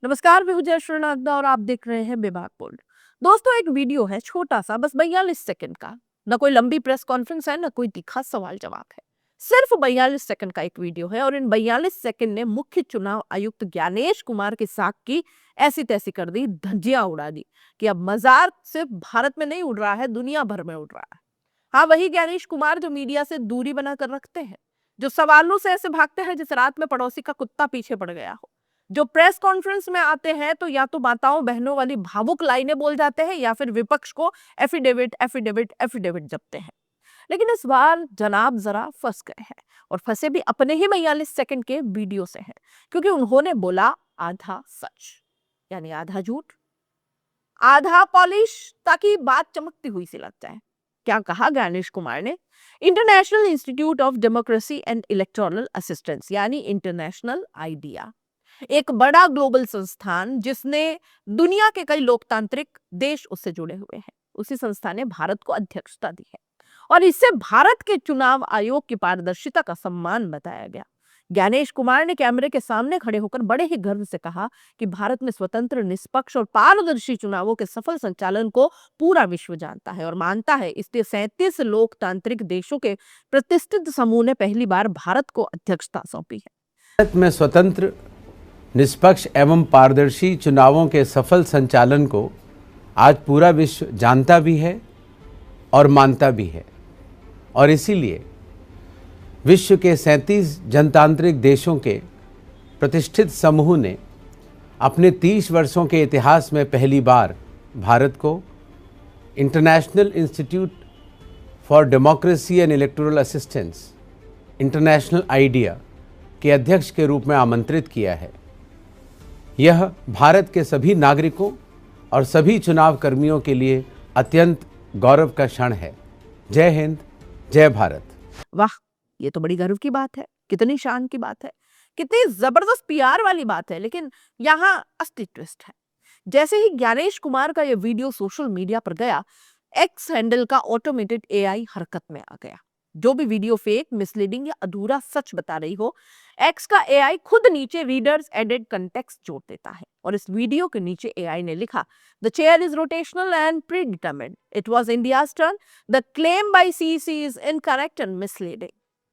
नमस्कार, मैं हूं जयश्री नागदा और आप देख रहे हैं बेबाक बोल्ड। दोस्तों, एक वीडियो है छोटा सा, बस 42 सेकंड का। न कोई लंबी प्रेस कॉन्फ्रेंस है, न कोई तीखा सवाल जवाब है। सिर्फ 42 सेकंड का एक वीडियो है और इन 42 सेकंड ने मुख्य चुनाव आयुक्त ज्ञानेश कुमार की साख की ऐसी तैसी कर दी, धज्जियां उड़ा दी कि अब मजाक सिर्फ भारत में नहीं उड़ रहा है, दुनिया भर में उड़ रहा है। हाँ, वही ज्ञानेश कुमार जो मीडिया से दूरी बनाकर रखते हैं, जो सवालों से ऐसे भागते हैं जैसे रात में पड़ोसी का कुत्ता पीछे पड़ गया हो, जो प्रेस कॉन्फ्रेंस में आते हैं तो या तो माताओं बहनों वाली भावुक लाइनें बोल जाते हैं या फिर विपक्ष को एफिडेविट एफिडेविट एफिडेविट जपते हैं। लेकिन इस बार जनाब जरा फंस गए हैं, और फंसे भी अपने ही 42 सेकंड के वीडियो से हैं, क्योंकि उन्होंने बोला आधा सच, यानी आधा झूठ, आधा पॉलिश, ताकि बात चमकती हुई सी लग जाए। क्या कहा ज्ञानेश कुमार ने? International institute of democracy and electoral assistance, यानी इंटरनेशनल आइडिया, एक बड़ा ग्लोबल संस्थान जिसने दुनिया के कई लोकतांत्रिक देश उससे जुड़े हुए हैं, उसी संस्था ने भारत को अध्यक्षता दी है और इससे भारत के चुनाव आयोग की पारदर्शिता का सम्मान बताया गया। ज्ञानेश कुमार ने कैमरे के सामने खड़े होकर बड़े ही गर्व से कहा कि भारत में स्वतंत्र, निष्पक्ष और पारदर्शी चुनावों के सफल संचालन को पूरा विश्व जानता है और मानता है, इसलिए 37 लोकतांत्रिक देशों के प्रतिष्ठित समूह ने पहली बार भारत को अध्यक्षता सौंपी है। भारत में स्वतंत्र, निष्पक्ष एवं पारदर्शी चुनावों के सफल संचालन को आज पूरा विश्व जानता भी है और मानता भी है, और इसीलिए विश्व के 37 जनतांत्रिक देशों के प्रतिष्ठित समूह ने अपने 30 वर्षों के इतिहास में पहली बार भारत को international institute for democracy and electoral assistance, international idea के अध्यक्ष के रूप में आमंत्रित किया है। यह भारत के सभी नागरिकों और सभी चुनाव कर्मियों के लिए अत्यंत गौरव का क्षण है। जय हिंद, जय भारत। वाह, ये तो बड़ी गर्व की बात है, कितनी शान की बात है, कितनी जबरदस्त पीआर वाली बात है। लेकिन यहाँ असली ट्विस्ट है। जैसे ही ज्ञानेश कुमार का ये वीडियो सोशल मीडिया पर गया, एक्स हैंडल का ऑटोमेटेड एआई हरकत में आ गया। जो भी वीडियो फेक, मिसलीडिंग या अधूरा सच बता रही हो, एक्स का एआई खुद नीचे रीडर्स एडेड कंटेक्स्ट जोड़ देता है और इस वीडियो के नीचे एआई ने लिखा, the chair is rotational and predetermined, it was India's turn, the claim by CEC is incorrect and misleading.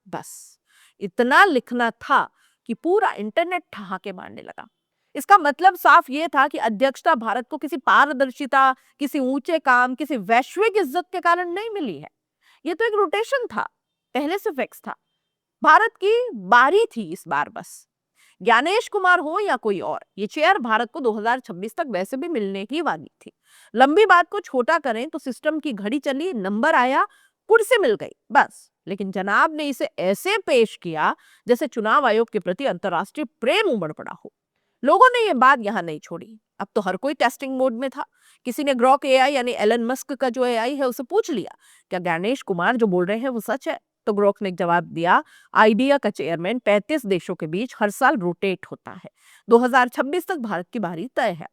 बस इतना लिखना था कि पूरा इंटरनेट ठहाके मारने लगा। इसका मतलब साफ ये था कि अध्यक्षता भारत को किसी पारदर्शिता, किसी ऊंचे काम, किसी वैश्विक इज्जत के कारण नहीं मिली है। ये तो एक रोटेशन था, पहले से फिक्स था। भारत की बारी थी इस बार बस। ज्ञानेश कुमार हो या कोई और, ये चेयर भारत को 2026 तक वैसे भी मिलने ही वाली थी। लंबी बात को छोटा करें तो सिस्टम की घड़ी चली, नंबर आया, कुर्सी मिल गई, बस। लेकिन जनाब ने इसे ऐसे पेश किया जैसे चुनाव आयोग के प्रति अंतर्राष्ट्रीय प्रेम उमड़ पड़ा हो। लोगों ने ये बात यहाँ नहीं छोड़ी। अब तो हर कोई टेस्टिंग मोड में था। किसी ने ग्रॉक एआई यानी एलन मस्क का जो एआई है उसे पूछ लिया, क्या ज्ञानेश कुमार जो बोल रहे हैं वो सच है? तो ग्रॉक ने जवाब दिया, आइडिया का चेयरमैन 35 देशों के बीच हर साल रोटेट होता है। 2026 तक भारत की बारी तय है।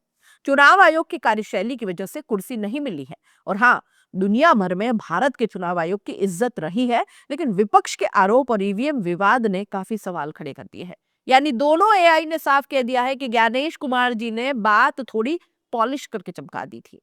चुनाव आयोग की कार्यशैली की वजह से कुर्सी नहीं मिली है। और हाँ, दुनिया भर में भारत के चुनाव आयोग की इज्जत रही है, लेकिन विपक्ष के आरोप और ईवीएम विवाद ने काफी सवाल खड़े कर दिए हैं। यानी दोनों एआई ने साफ कह दिया है कि ज्ञानेश कुमार जी ने बात थोड़ी पॉलिश करके चमका दी थी।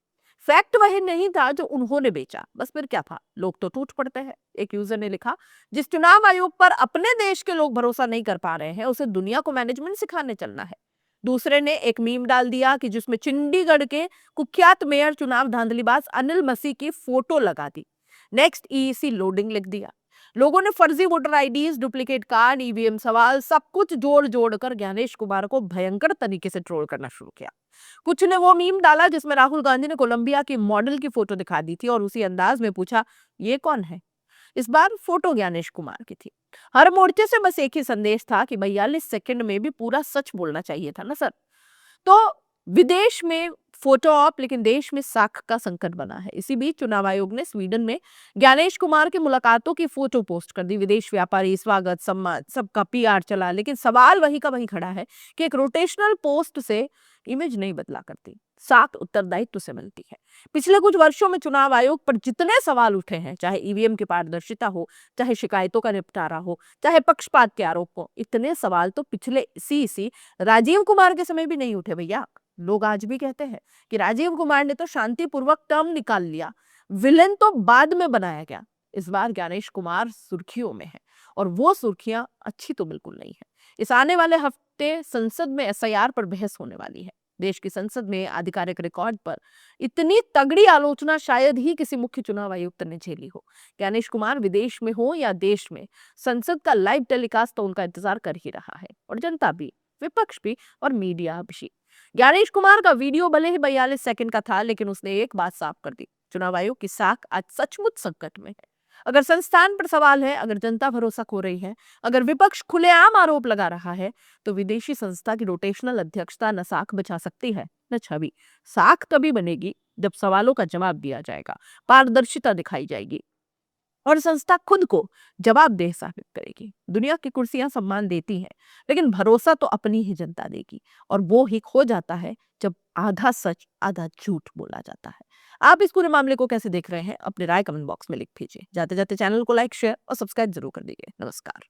फैक्ट वही नहीं था जो उन्होंने बेचा, बस फिर क्या था, लोग तो टूट पड़ते हैं। एक यूजर ने लिखा, जिस चुनाव आयोग पर अपने देश के लोग भरोसा नहीं कर पा रहे हैं, उसे दुनिया को मैनेजमेंट सिखाने चलना है। दूसरे ने एक मीम डाल दिया कि जिसमें चंडीगढ़ के कुख्यात मेयर चुनाव धांधलीबाज अनिल मसीह की फोटो लगा दी। नेक्स्ट ईईसी लोडिंग लिख दिया। लोगों ने फर्जी voter IDs, duplicate card, EVM सवाल सब कुछ जोड़ जोड़ कर ज्ञानेश कुमार को भयंकर तरीके से ट्रोल करना शुरू किया। कुछ ने वो मीम डाला जिसमें राहुल गांधी ने कोलंबिया की मॉडल की फोटो दिखा दी थी और उसी अंदाज में पूछा, ये कौन है? इस बार फोटो ज्ञानेश कुमार की थी। हर मोर्चे से बस एक ही संदेश था कि 42 सेकंड में भी पूरा सच बोलना चाहिए था ना सर। तो विदेश में फोटो ऑप, लेकिन देश में साख का संकट बना है। इसी बीच चुनाव आयोग ने स्वीडन में ज्ञानेश कुमार की मुलाकातों की फोटो पोस्ट कर दी। विदेश व्यापारी, स्वागत, सम्मान, सबका पीआर चला, लेकिन सवाल वही का वही खड़ा है कि एक रोटेशनल पोस्ट से इमेज नहीं बदला करती, साख उत्तरदायित्व से मिलती है। पिछले कुछ वर्षों में चुनाव आयोग पर जितने सवाल उठे हैं, चाहे ईवीएम की पारदर्शिता हो, चाहे शिकायतों का निपटारा हो, चाहे पक्षपात के आरोप हो, इतने सवाल तो पिछले इसी राजीव कुमार के समय भी नहीं उठे भैया। लोग आज भी कहते हैं कि राजीव कुमार ने तो शांतिपूर्वक टर्म निकाल लिया, विलेन तो बाद में बनाया गया। इस बार ज्ञानेश कुमार सुर्खियों में है, और वो सुर्खियां अच्छी तो बिल्कुल नहीं है। इस आने वाले हफ्ते संसद में एसआईआर पर बहस होने वाली है। देश की संसद में आधिकारिक रिकॉर्ड पर इतनी तगड़ी आलोचना शायद ही किसी मुख्य चुनाव आयुक्त ने झेली हो। ज्ञानेश कुमार विदेश में हो या देश में, संसद का लाइव टेलीकास्ट तो उनका इंतजार कर ही रहा है, और जनता भी, विपक्ष भी और मीडिया भी। ज्ञानेश कुमार का वीडियो भले ही 42 सेकंड का था, लेकिन उसने एक बात साफ कर दी, चुनाव आयोग की साख आज सचमुच संकट में है। अगर संस्थान पर सवाल है, अगर जनता भरोसा खो रही है, अगर विपक्ष खुलेआम आरोप लगा रहा है, तो विदेशी संस्था की रोटेशनल अध्यक्षता न साख बचा सकती है न छवि। साख तभी बनेगी जब सवालों का जवाब दिया जाएगा, पारदर्शिता दिखाई जाएगी और संस्था खुद को जवाबदेह साबित करेगी। दुनिया की कुर्सियां सम्मान देती हैं, लेकिन भरोसा तो अपनी ही जनता देगी, और वो ही खो जाता है जब आधा सच आधा झूठ बोला जाता है। आप इस पूरे मामले को कैसे देख रहे हैं? अपनी राय कमेंट बॉक्स में लिख दीजिए। जाते जाते चैनल को लाइक, शेयर और सब्सक्राइब जरूर कर दीजिए। नमस्कार।